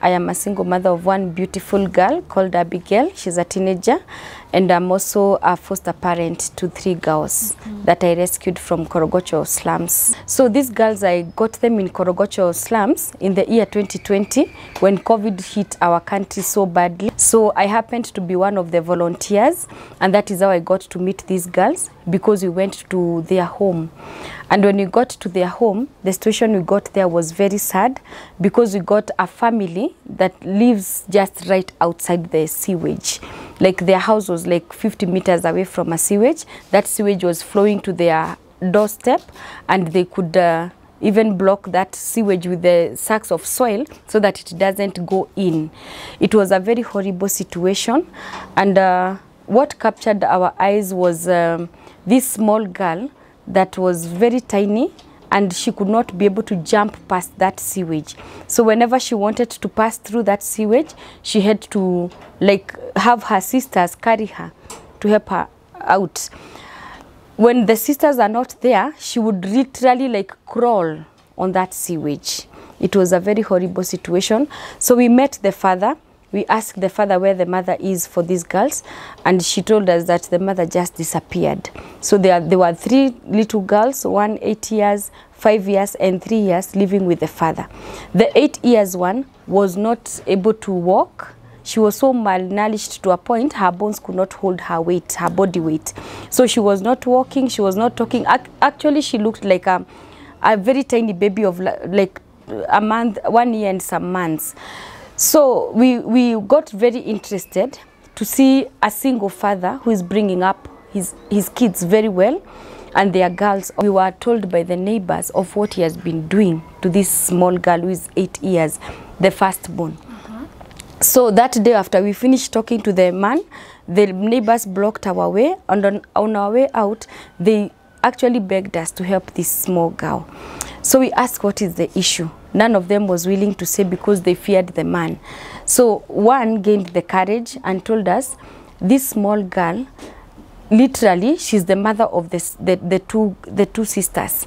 I am a single mother of one beautiful girl called Abigail. She's a teenager. And I'm also a foster parent to 3 girls that I rescued from Korogocho slums. So these girls, I got them in Korogocho slums in the year 2020 when COVID hit our country so badly. So I happened to be one of the volunteers, and that is how I got to meet these girls, because we went to their home. And when we got to their home, the situation we got there was very sad, because we got a family that lives just right outside the sewage. Like their house was like 50 meters away from a sewage. That sewage was flowing to their doorstep, and they could even block that sewage with the sacks of soil so that it doesn't go in. It was a very horrible situation, and what captured our eyes was this small girl that was very tiny, and she could not be able to jump past that sewage. So whenever she wanted to pass through that sewage, she had to like have her sisters carry her to help her out. When the sisters are not there, she would literally like crawl on that sewage. It was a very horrible situation. So we met the father. We asked the father where the mother is for these girls, and she told us that the mother just disappeared. So there were 3 little girls, 1 8 years, 5 years, and 3 years living with the father. The 8 years one was not able to walk. She was so malnourished to a point her bones could not hold her weight, her body weight. So she was not walking, she was not talking. Actually, she looked like a very tiny baby of like a month, 1 year and some months. So we got very interested to see a single father who is bringing up his kids very well, and their girls. We were told by the neighbors of what he has been doing to this small girl who is 8 years, the firstborn. So that day after we finished talking to the man, the neighbors blocked our way, and on our way out, they actually begged us to help this small girl. So we asked what is the issue. None of them was willing to say, because they feared the man. So one gained the courage and told us, this small girl, literally, she's the mother of the two sisters.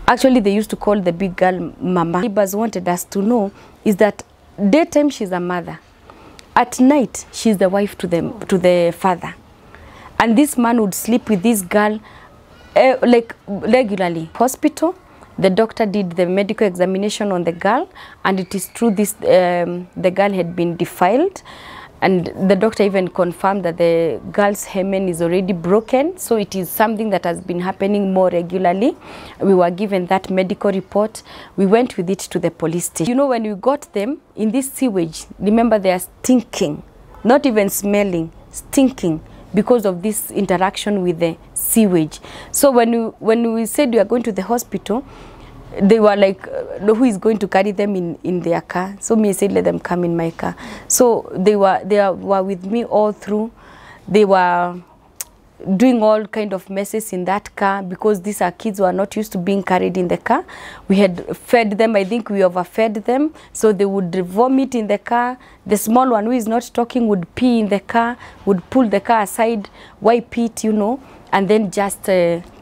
Actually, they used to call the big girl Mama. Neighbors wanted us to know is that daytime she's a mother, at night she's the wife to the father, and this man would sleep with this girl like regularly. Hospital, the doctor did the medical examination on the girl, and it is true this the girl had been defiled, and the doctor even confirmed that the girl's hymen is already broken. So it is something that has been happening more regularly. We were given that medical report. We went with it to the police station. You know, when we got them in this sewage, remember they are stinking, not even smelling, stinking, because of this interaction with the sewage. So when we said we are going to the hospital, they were like, who is going to carry them in their car? So me said, let them come in my car. So they were with me all through. They were doing all kind of messes in that car, because these are kids who are not used to being carried in the car. We had fed them. I think we overfed them, so they would vomit in the car. The small one who is not talking would pee in the car, would pull the car aside, wipe it, you know, and then just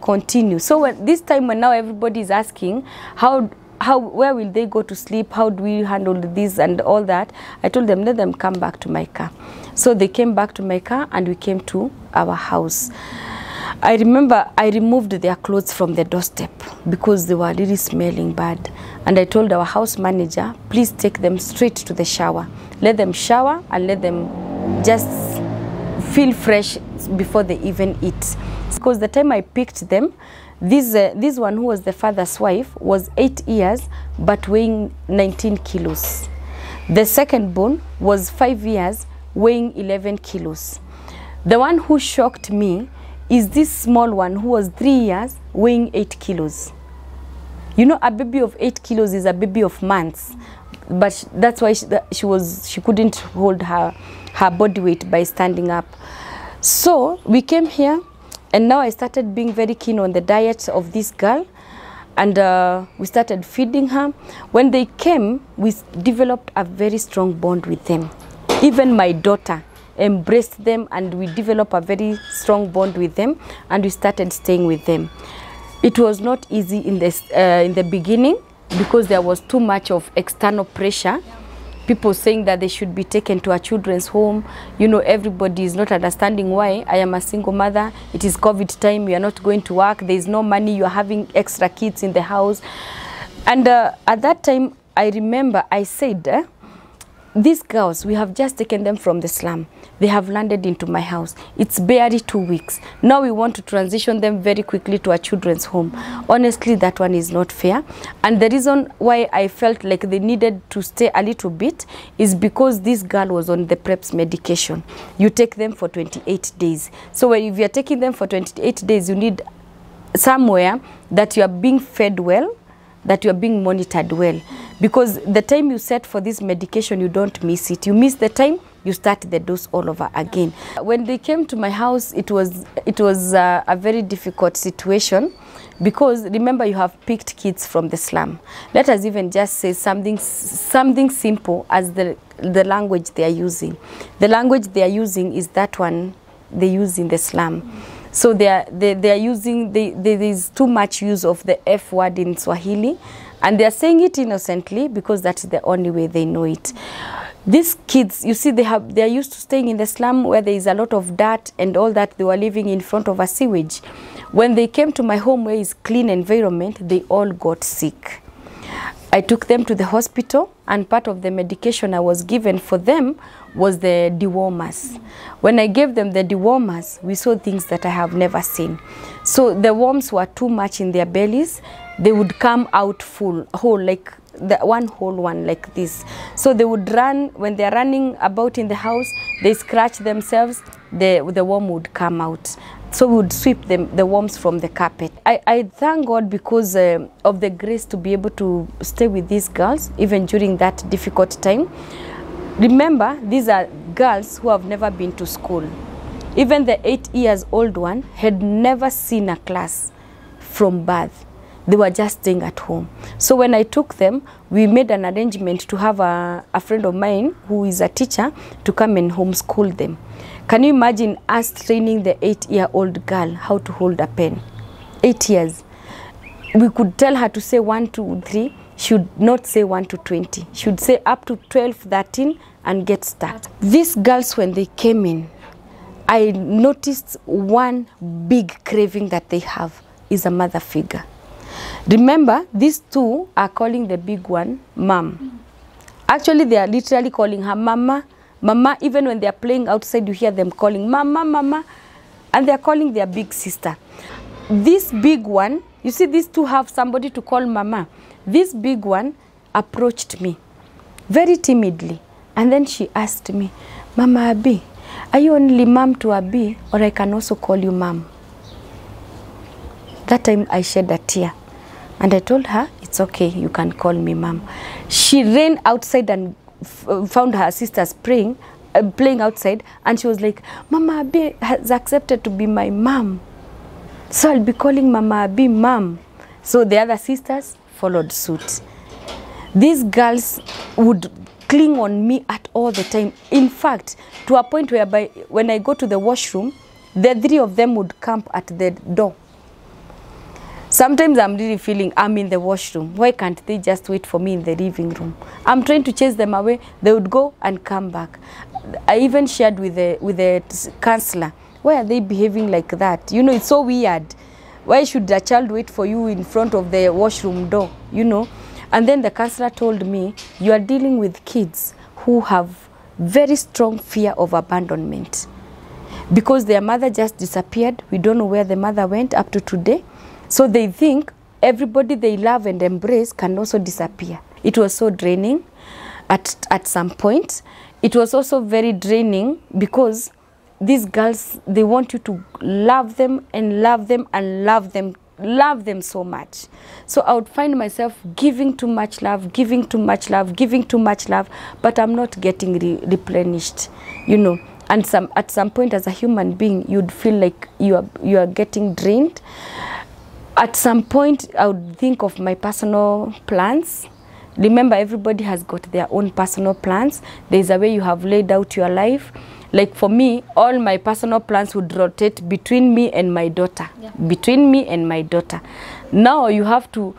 continue. So this time when now everybody is asking where will they go to sleep, how do we handle this and all that, I told them, let them come back to my car. So they came back to my car, and we came to our house. I remember I removed their clothes from the doorstep because they were really smelling bad, and I told our house manager, please take them straight to the shower, let them shower and let them just feel fresh before they even eat. Because the time I picked them, this one who was the father's wife was 8 years but weighing 19 kilos. The second born was 5 years weighing 11 kilos. The one who shocked me is this small one who was 3 years weighing 8 kilos. You know, a baby of 8 kilos is a baby of months, but that's why she couldn't hold her body weight by standing up. So we came here, and now I started being very keen on the diet of this girl, and we started feeding her. When they came, we developed a very strong bond with them. Even my daughter embraced them, and we developed a very strong bond with them, and we started staying with them. It was not easy in the beginning, because there was too much of external pressure people saying that they should be taken to a children's home. You know, everybody is not understanding why. I am a single mother. It is COVID time. You are not going to work. There is no money. You are having extra kids in the house. And at that time, I remember I said, these girls, we have just taken them from the slum. They have landed into my house. It's barely 2 weeks. Now we want to transition them very quickly to a children's home. Honestly, that one is not fair. And the reason why I felt like they needed to stay a little bit is because this girl was on the PrEP's medication. You take them for 28 days. So if you are taking them for 28 days, you need somewhere that you are being fed well, that you are being monitored well. Because the time you set for this medication, you don't miss it. You miss the time, you start the dose all over again. When they came to my house, it was a very difficult situation, because remember, you have picked kids from the slum. Let us even just say something simple as the language they are using. The language they are using is that one they use in the slum. So they are using, there is too much use of the F word in Swahili, and they are saying it innocently because that's the only way they know it. These kids, you see, they are used to staying in the slum where there is a lot of dirt and all that. They were living in front of a sewage. When they came to my home where it's clean environment, they all got sick. I took them to the hospital, and part of the medication I was given for them was the dewormers. When I gave them the dewormers, we saw things that I have never seen. So the worms were too much in their bellies. They would come out whole, like the whole one like this. So they would run, when they're running about in the house, they scratch themselves, the worm would come out. So we would sweep the worms from the carpet. I thank God because of the grace to be able to stay with these girls, even during that difficult time. Remember, these are girls who have never been to school. Even the 8-year-old one had never seen a class from birth. They were just staying at home. So when I took them, we made an arrangement to have a friend of mine who is a teacher to come and homeschool them. Can you imagine us training the 8-year-old girl how to hold a pen? 8 years. We could tell her to say 1, 2, 3. She would not say 1 to 20. She would say up to 12, 13 and get stuck. These girls, when they came in, I noticed one big craving that they have is a mother figure. Remember, these two are calling the big one mom. Actually, they are literally calling her mama. Mama, even when they are playing outside, you hear them calling mama, mama, and they are calling their big sister. This big one, you see, these two have somebody to call mama. This big one approached me very timidly, and then she asked me, Mama Abi, are you only mom to Abi, or I can also call you mom? That time I shed a tear, and I told her, it's okay, you can call me mom. She ran outside and found her sisters playing outside, and she was like, Mama Abi has accepted to be my mom, so I'll be calling Mama Abi mom. So the other sisters followed suit. These girls would cling on me at all the time. In fact, to a point whereby when I go to the washroom, the 3 of them would camp at the door. Sometimes I'm really feeling I'm in the washroom. Why can't they just wait for me in the living room? I'm trying to chase them away. They would go and come back. I even shared with the counselor, why are they behaving like that? You know, it's so weird. Why should a child wait for you in front of the washroom door, you know? And then the counselor told me, you are dealing with kids who have very strong fear of abandonment. Because their mother just disappeared. We don't know where the mother went up to today. So they think everybody they love and embrace can also disappear. It was so draining at some point. It was also very draining because these girls, they want you to love them and love them and love them so much. So I would find myself giving too much love, giving too much love, giving too much love, but I'm not getting replenished, you know. And at some point as a human being, you'd feel like you are getting drained. At some point, I would think of my personal plans. Remember, everybody has got their own personal plans. There's a way you have laid out your life. Like for me, all my personal plans would rotate between me and my daughter. Yeah. Between me and my daughter. Now you have to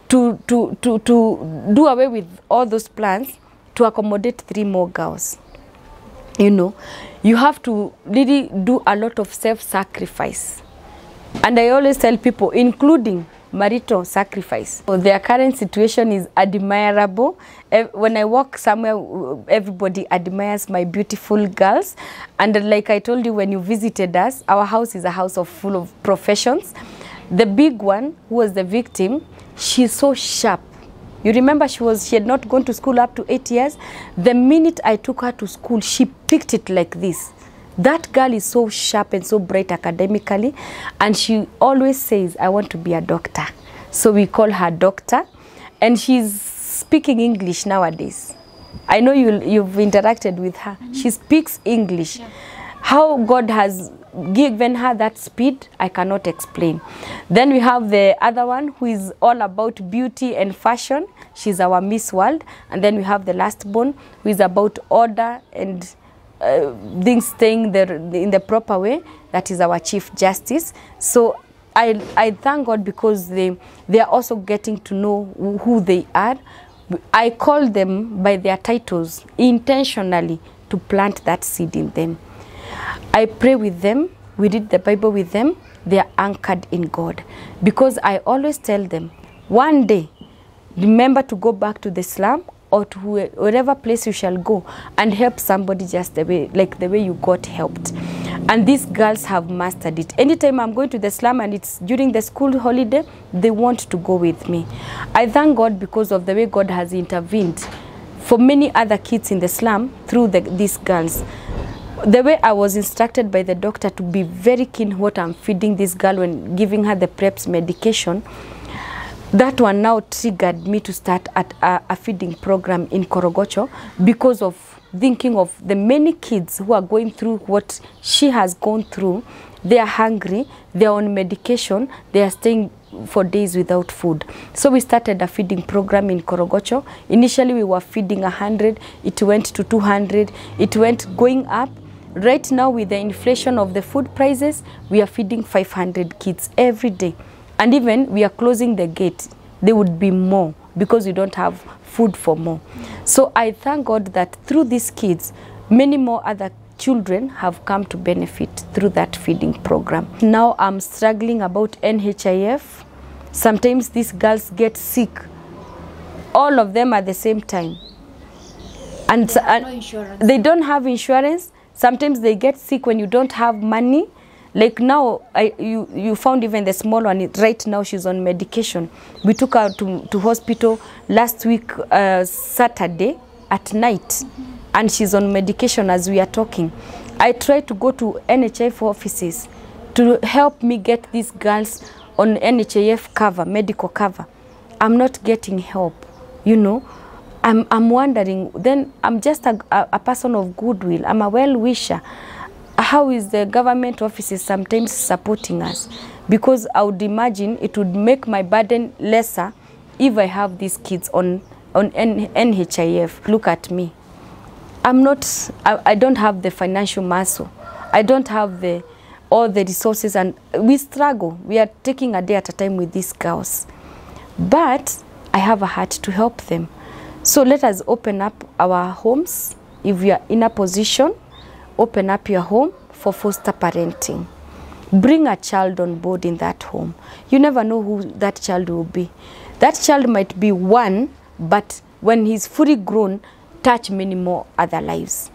do away with all those plans to accommodate 3 more girls. You know, you have to really do a lot of self-sacrifice. And I always tell people, including marital sacrifice. So their current situation is admirable. When I walk somewhere, everybody admires my beautiful girls. And like I told you when you visited us, our house is a house full of professions. The big one, who was the victim, she's so sharp. You remember she had not gone to school up to 8 years. The minute I took her to school, she picked it like this. That girl is so sharp and so bright academically, and she always says, I want to be a doctor. So we call her doctor, and she's speaking English nowadays. I know you've interacted with her. She speaks English. Yeah. How God has given her that speed, I cannot explain. Then we have the other one who is all about beauty and fashion. She's our Miss World. And then we have the last born who is about order and things staying there in the proper way. That is our Chief Justice. So I thank God because they are also getting to know who they are. I call them by their titles intentionally to plant that seed in them. I pray with them, we read the Bible with them, they are anchored in God. Because I always tell them, one day, remember to go back to the slum or to wherever place you shall go and help somebody just the way you got helped. And these girls have mastered it. Anytime I'm going to the slum and it's during the school holiday, they want to go with me. I thank God because of the way God has intervened for many other kids in the slum through these girls. The way I was instructed by the doctor to be very keen what I'm feeding this girl when giving her the PrEP's medication, that one now triggered me to start at a feeding program in Korogocho because of thinking of the many kids who are going through what she has gone through. They are hungry, they are on medication, they are staying for days without food. So we started a feeding program in Korogocho. Initially we were feeding 100, it went to 200, it went going up. Right now, with the inflation of the food prices, we are feeding 500 kids every day. And even we are closing the gate. There would be more because we don't have food for more. So I thank God that through these kids, many more other children have come to benefit through that feeding program. Now I'm struggling about NHIF. Sometimes these girls get sick. All of them at the same time. And they don't have insurance. Sometimes they get sick when you don't have money. Like now, you found even the small one, right now she's on medication. We took her to hospital last week, Saturday at night, and she's on medication as we are talking. I tried to go to NHIF offices to help me get these girls on NHIF cover, medical cover. I'm not getting help, you know. I'm wondering, then I'm just a person of goodwill. I'm a well-wisher. How is the government offices sometimes supporting us? Because I would imagine it would make my burden lesser if I have these kids on NHIF. Look at me. I don't have the financial muscle. I don't have all the resources, and we struggle. We are taking a day at a time with these girls. But I have a heart to help them. So let us open up our homes. If you are in a position, open up your home for foster parenting. Bring a child on board in that home. You never know who that child will be. That child might be one, but when he's fully grown, touch many more other lives.